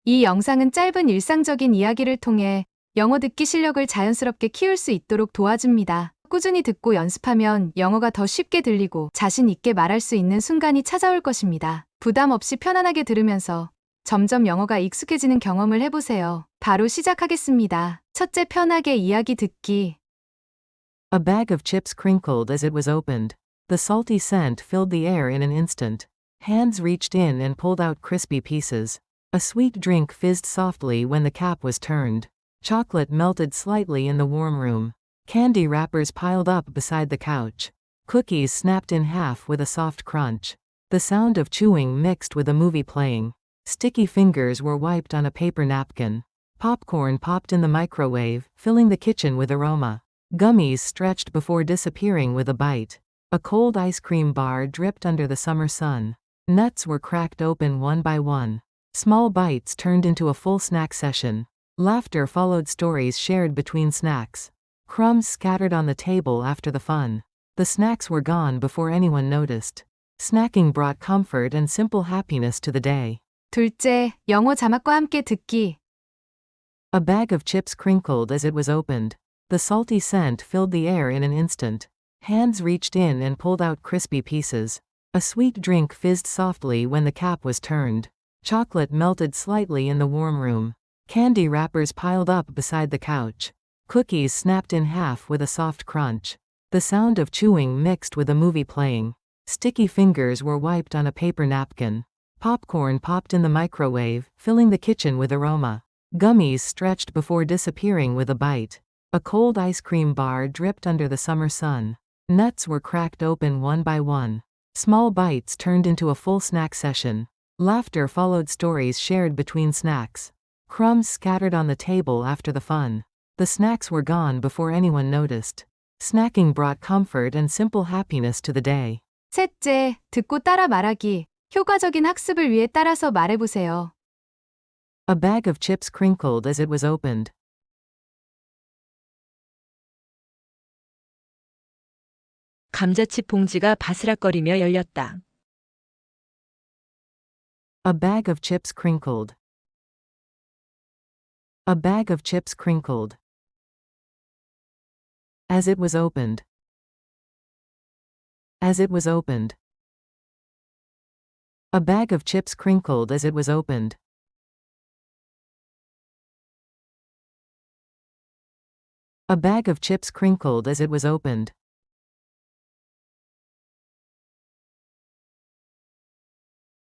이 영상은 짧은 일상적인 이야기를 통해 영어 듣기 실력을 자연스럽게 키울 수 있도록 도와줍니다. 꾸준히 듣고 연습하면 영어가 더 쉽게 들리고 자신 있게 말할 수 있는 순간이 찾아올 것입니다. 부담 없이 편안하게 들으면서 점점 영어가 익숙해지는 경험을 해보세요. 바로 시작하겠습니다. 첫째, 편하게 이야기 듣기. A bag of chips crinkled as it was opened. The salty scent filled the air in an instant. Hands reached in and pulled out crispy pieces. A sweet drink fizzed softly when the cap was turned. Chocolate melted slightly in the warm room. Candy wrappers piled up beside the couch. Cookies snapped in half with a soft crunch. The sound of chewing mixed with a movie playing. Sticky fingers were wiped on a paper napkin. Popcorn popped in the microwave, filling the kitchen with aroma. Gummies stretched before disappearing with a bite. A cold ice cream bar dripped under the summer sun. Nuts were cracked open one by one. Small bites turned into a full snack session. Laughter followed stories shared between snacks. Crumbs scattered on the table after the fun. The snacks were gone before anyone noticed. Snacking brought comfort and simple happiness to the day. 둘째, 영어 자막과 함께 듣기. A bag of chips crinkled as it was opened. The salty scent filled the air in an instant. Hands reached in and pulled out crispy pieces. A sweet drink fizzed softly when the cap was turned. Chocolate melted slightly in the warm room. Candy wrappers piled up beside the couch. Cookies snapped in half with a soft crunch. The sound of chewing mixed with a movie playing. Sticky fingers were wiped on a paper napkin. Popcorn popped in the microwave, filling the kitchen with aroma. Gummies stretched before disappearing with a bite. A cold ice cream bar dripped under the summer sun. Nuts were cracked open one by one. Small bites turned into a full snack session. Laughter followed stories shared between snacks. Crumbs scattered on the table after the fun. The snacks were gone before anyone noticed. Snacking brought comfort and simple happiness to the day. 셋째, 듣고 따라 말하기. 효과적인 학습을 위해 따라서 말해보세요. A bag of chips crinkled as it was opened. 감자칩 봉지가 바스락거리며 열렸다. A bag of chips crinkled. A bag of chips crinkled. As it was opened. As it was opened. A bag of chips crinkled as it was opened. A bag of chips crinkled as it was opened.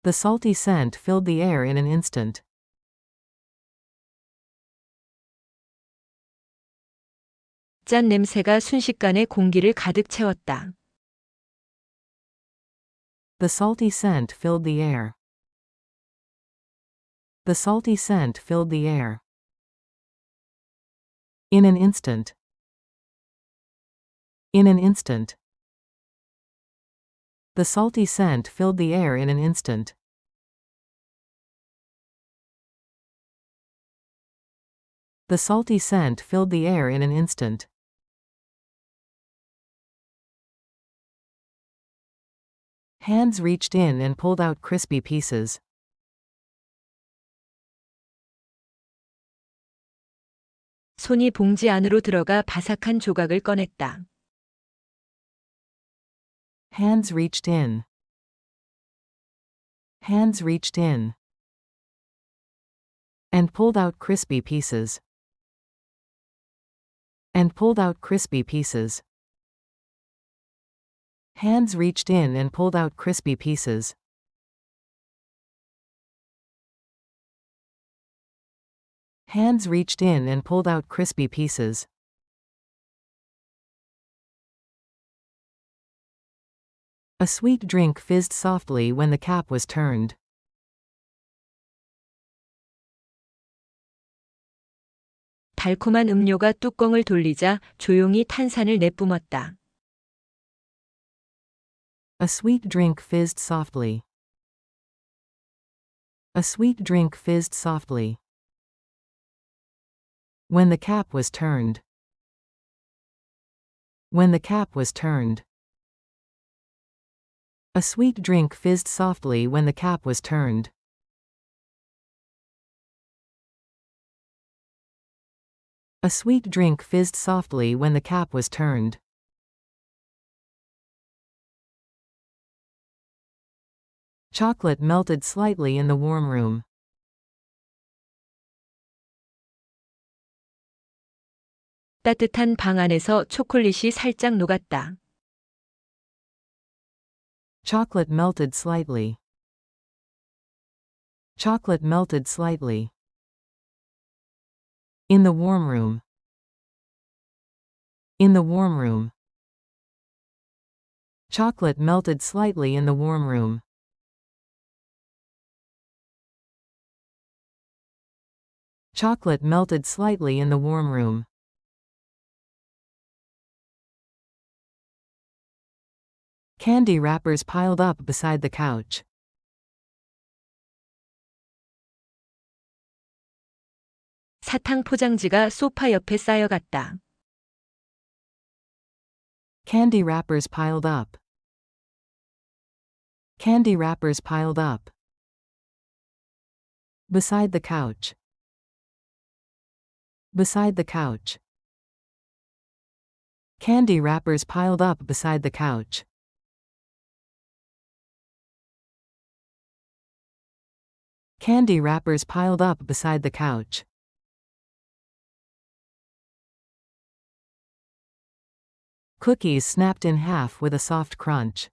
The salty scent filled the air in an instant. 짠 냄새가 순식간에 공기를 가득 채웠다. The salty scent filled the air. The salty scent filled the air. In an instant. In an instant. The salty scent filled the air in an instant. The salty scent filled the air in an instant. Hands reached in and pulled out crispy pieces. 손이 봉지 안으로 들어가 바삭한 조각을 꺼냈다. Hands reached in. Hands reached in. And pulled out crispy pieces. And pulled out crispy pieces. Hands reached in and pulled out crispy pieces. Hands reached in and pulled out crispy pieces. A sweet drink fizzed softly when the cap was turned. 달콤한 음료가 뚜껑을 돌리자 조용히 탄산을 내뿜었다. A sweet drink fizzed softly. A sweet drink fizzed softly. When the cap was turned. When the cap was turned. A sweet drink fizzed softly when the cap was turned. A sweet drink fizzed softly when the cap was turned. Chocolate melted slightly in the warm room. 따뜻한 방 안에서 초콜릿이 살짝 녹았다. Chocolate melted slightly. Chocolate melted slightly. In the warm room. In the warm room. Chocolate melted slightly in the warm room. Chocolate melted slightly in the warm room. Candy wrappers piled up beside the couch. 사탕 포장지가 소파 옆에 쌓여갔다. Candy wrappers piled up. Candy wrappers piled up. Beside the couch. Beside the couch. Candy wrappers piled up beside the couch. Candy wrappers piled up beside the couch. Cookies snapped in half with a soft crunch.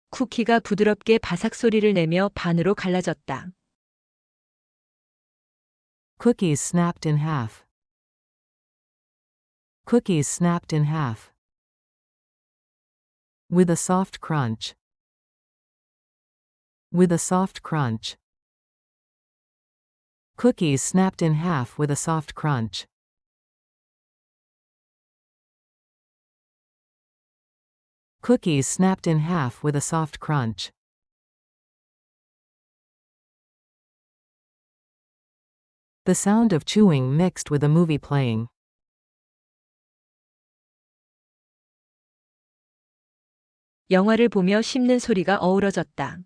쿠키가 부드럽게 바삭 소리를 내며 반으로 갈라졌다. Cookies snapped in half. Cookies snapped in half. With a soft crunch. With a soft crunch. Cookies snapped in half with a soft crunch. Cookies snapped in half with a soft crunch. The sound of chewing mixed with a movie playing. 영화를 보며 씹는 소리가 어우러졌다.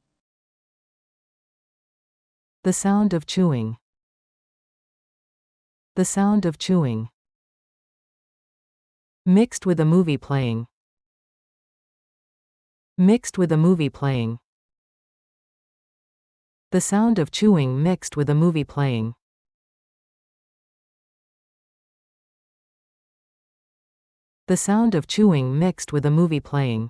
The sound of chewing. The sound of chewing. Mixed with a movie playing. Mixed with a movie playing. The sound of chewing mixed with a movie playing. The sound of chewing mixed with a movie playing.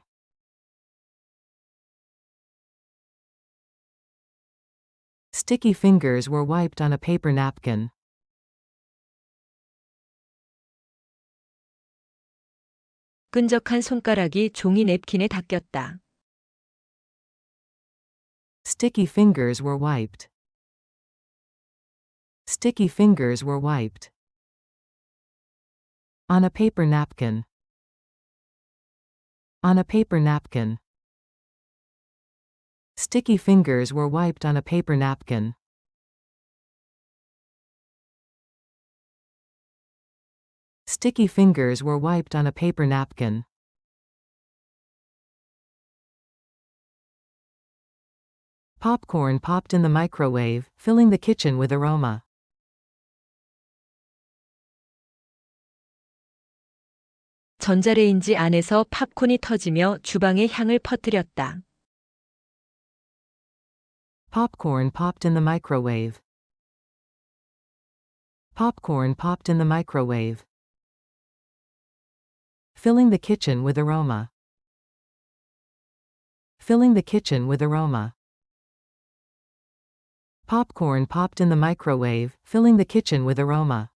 Sticky fingers were wiped on a paper napkin. 끈적한 손가락이 종이 냅킨에 닦였다. Sticky fingers were wiped. Sticky fingers were wiped. On a paper napkin. On a paper napkin. Sticky fingers were wiped on a paper napkin. Sticky fingers were wiped on a paper napkin. Popcorn popped in the microwave, filling the kitchen with aroma. 전자레인지 안에서 팝콘이 터지며 주방에 향을 퍼뜨렸다. Popcorn popped in the microwave. Popcorn popped in the microwave. Filling the kitchen with aroma. Filling the kitchen with aroma. Popcorn popped in the microwave, filling the kitchen with aroma.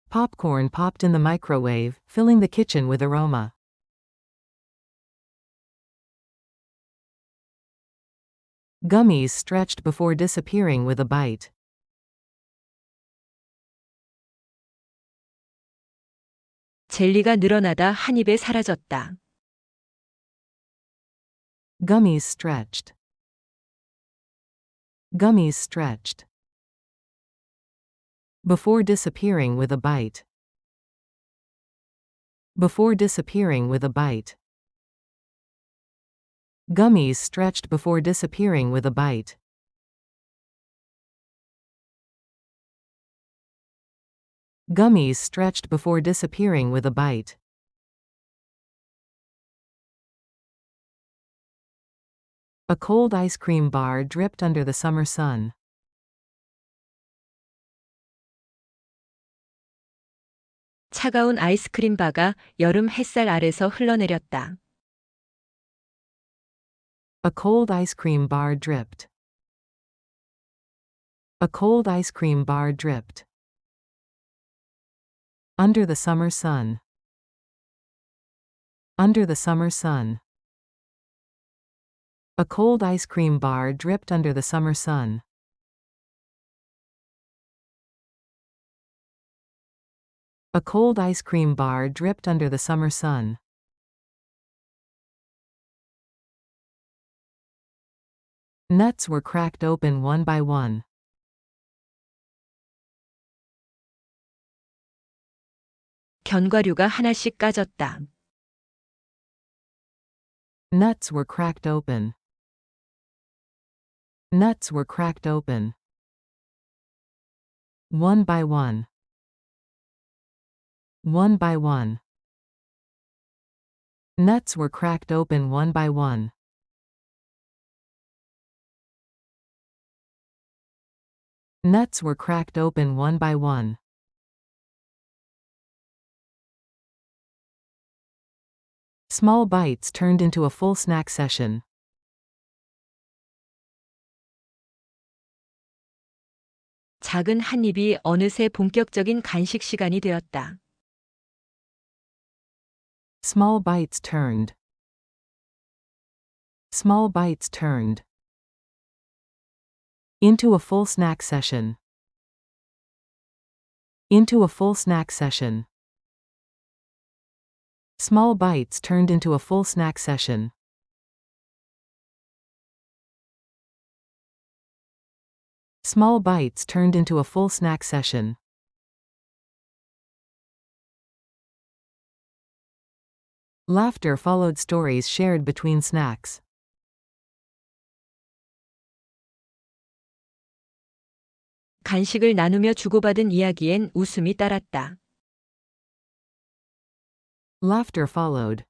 Popcorn popped in the microwave, filling the kitchen with aroma. Gummies stretched before disappearing with a bite. 젤리가 늘어나다 한 입에 사라졌다. Gummies stretched. Gummies stretched. Before disappearing with a bite. Before disappearing with a bite. Gummies stretched before disappearing with a bite. Gummies stretched before disappearing with a bite. A cold ice cream bar dripped under the summer sun. 차가운 아이스크림 바가 여름 햇살 아래서 흘러내렸다. A cold ice cream bar dripped. A cold ice cream bar dripped. Under the summer sun. Under the summer sun. A cold ice cream bar dripped under the summer sun. A cold ice cream bar dripped under the summer sun. Nuts were cracked open one by one. 견과류가 하나씩 까졌다. Nuts were cracked open. Nuts were cracked open. One by one. One by one. Nuts were cracked open one by one. Nuts were cracked open one by one. Small bites turned into a full snack session. 작은 한 입이 어느새 본격적인 간식 시간이 되었다. Small bites turned. Small bites turned. Into a full snack session. Into a full snack session. Small bites turned into a full snack session. Small bites turned into a full snack session. Laughter followed stories shared between snacks. 간식을 나누며 주고받은 이야기엔 웃음이 따랐다. Laughter followed.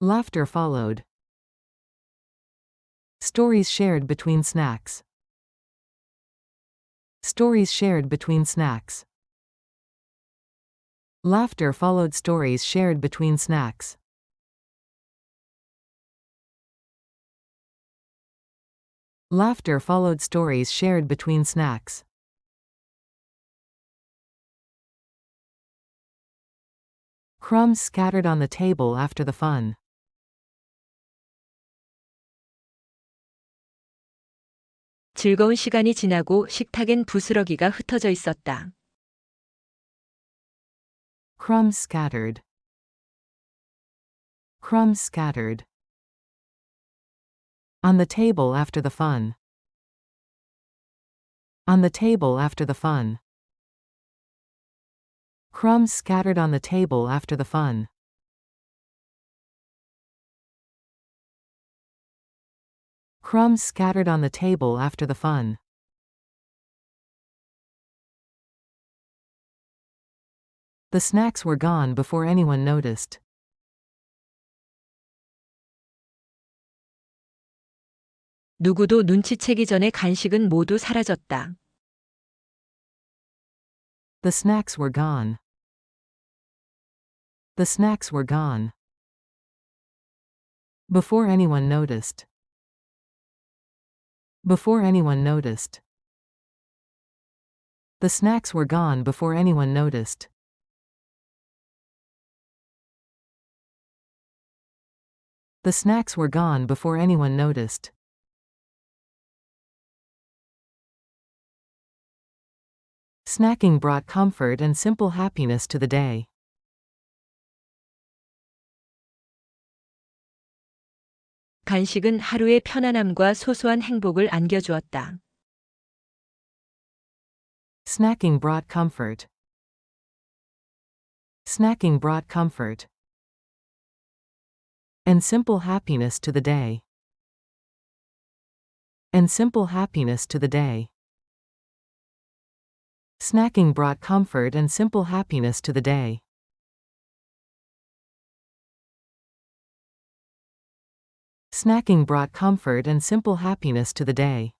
Laughter followed. Stories shared between snacks. Stories shared between snacks. Laughter followed stories shared between snacks. Laughter followed stories shared between snacks. Crumbs scattered on the table after the fun. 즐거운 시간이 지나고 식탁엔 부스러기가 흩어져 있었다. Crumbs scattered. Crumbs scattered. On the table after the fun. On the table after the fun. Crumbs scattered on the table after the fun. Crumbs scattered on the table after the fun. The snacks were gone before anyone noticed. 누구도 눈치채기 전에 간식은 모두 사라졌다. The snacks were gone. The snacks were gone. Before anyone noticed. Before anyone noticed. The snacks were gone before anyone noticed. The snacks were gone before anyone noticed. Snacking brought comfort and simple happiness to the day. 간식은 하루의 편안함과 소소한 행복을 안겨주었다. Snacking brought comfort. Snacking brought comfort. And simple happiness to the day. And simple happiness to the day. Snacking brought comfort and simple happiness to the day. Snacking brought comfort and simple happiness to the day.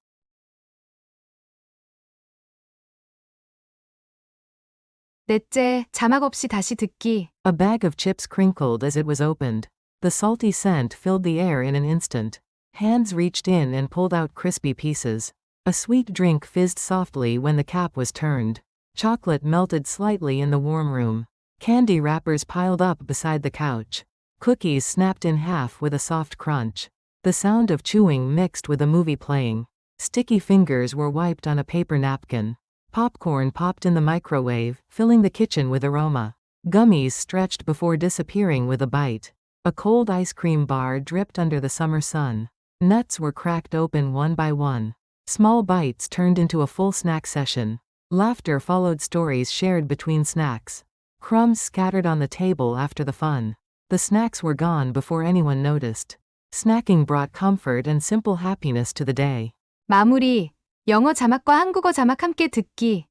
넷째, 자막 없이 다시 듣기. A bag of chips crinkled as it was opened. The salty scent filled the air in an instant. Hands reached in and pulled out crispy pieces. A sweet drink fizzed softly when the cap was turned. Chocolate melted slightly in the warm room. Candy wrappers piled up beside the couch. Cookies snapped in half with a soft crunch. The sound of chewing mixed with a movie playing. Sticky fingers were wiped on a paper napkin. Popcorn popped in the microwave, filling the kitchen with aroma. Gummies stretched before disappearing with a bite. A cold ice cream bar dripped under the summer sun. Nuts were cracked open one by one. Small bites turned into a full snack session. Laughter followed stories shared between snacks. Crumbs scattered on the table after the fun. The snacks were gone before anyone noticed. Snacking brought comfort and simple happiness to the day. 마무리. 영어 자막과 한국어 자막 함께 듣기.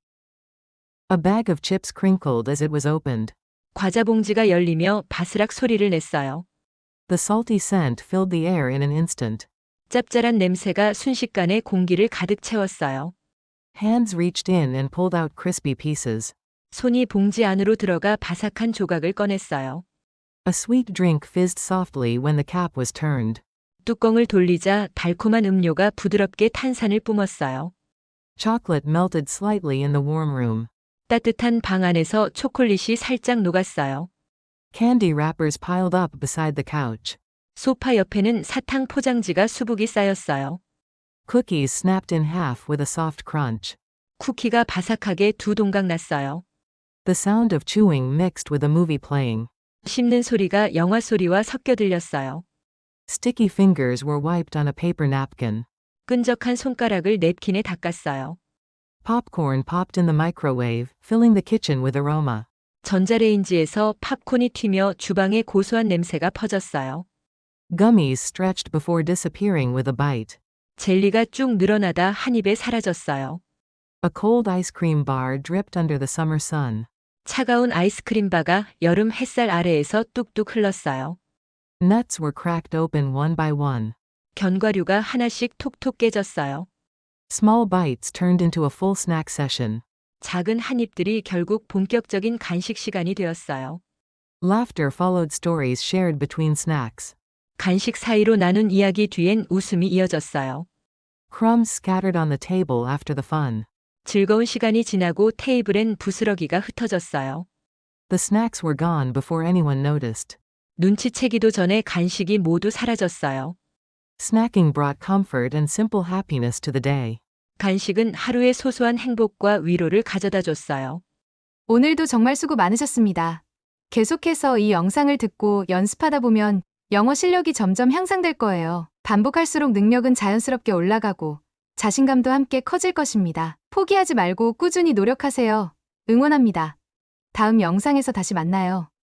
A bag of chips crinkled as it was opened. 과자 봉지가 열리며 바스락 소리를 냈어요. The salty scent filled the air in an instant. 짭짤한 냄새가 순식간에 공기를 가득 채웠어요. Hands reached in and pulled out crispy pieces. 손이 봉지 안으로 들어가 바삭한 조각을 꺼냈어요. A sweet drink fizzed softly when the cap was turned. 뚜껑을 돌리자 달콤한 음료가 부드럽게 탄산을 뿜었어요. Chocolate melted slightly in the warm room. 따뜻한 방 안에서 초콜릿이 살짝 녹았어요. Candy wrappers piled up beside the couch. 소파 옆에는 사탕 포장지가 수북이 쌓였어요. Cookies snapped in half with a soft crunch. 쿠키가 바삭하게 두 동강 났어요. The sound of chewing mixed with a movie playing. 씹는 소리가 영화 소리와 섞여 들렸어요. Sticky fingers were wiped on a paper napkin. 끈적한 손가락을 냅킨에 닦았어요. Popcorn popped in the microwave, filling the kitchen with aroma. 전자레인지에서 팝콘이 튀며 주방에 고소한 냄새가 퍼졌어요. Gummies stretched before disappearing with a bite. 젤리가 쭉 늘어나다 한 입에 사라졌어요. A cold ice cream bar dripped under the summer sun. 차가운 아이스크림 바가 여름 햇살 아래에서 뚝뚝 흘렀어요. Nuts were cracked open one by one. 견과류가 하나씩 톡톡 깨졌어요. Small bites turned into a full snack session. 작은 한 입들이 결국 본격적인 간식 시간이 되었어요. Laughter followed stories shared between snacks. 간식 사이로 나눈 이야기 뒤엔 웃음이 이어졌어요. Crumbs scattered on the table after the fun. 즐거운 시간이 지나고 테이블엔 부스러기가 흩어졌어요. The snacks were gone before anyone noticed. 눈치채기도 전에 간식이 모두 사라졌어요. Snacking brought comfort and simple happiness to the day. 간식은 하루의 소소한 행복과 위로를 가져다 줬어요. 오늘도 정말 수고 많으셨습니다. 계속해서 이 영상을 듣고 연습하다 보면 영어 실력이 점점 향상될 거예요. 반복할수록 능력은 자연스럽게 올라가고 자신감도 함께 커질 것입니다. 포기하지 말고 꾸준히 노력하세요. 응원합니다. 다음 영상에서 다시 만나요.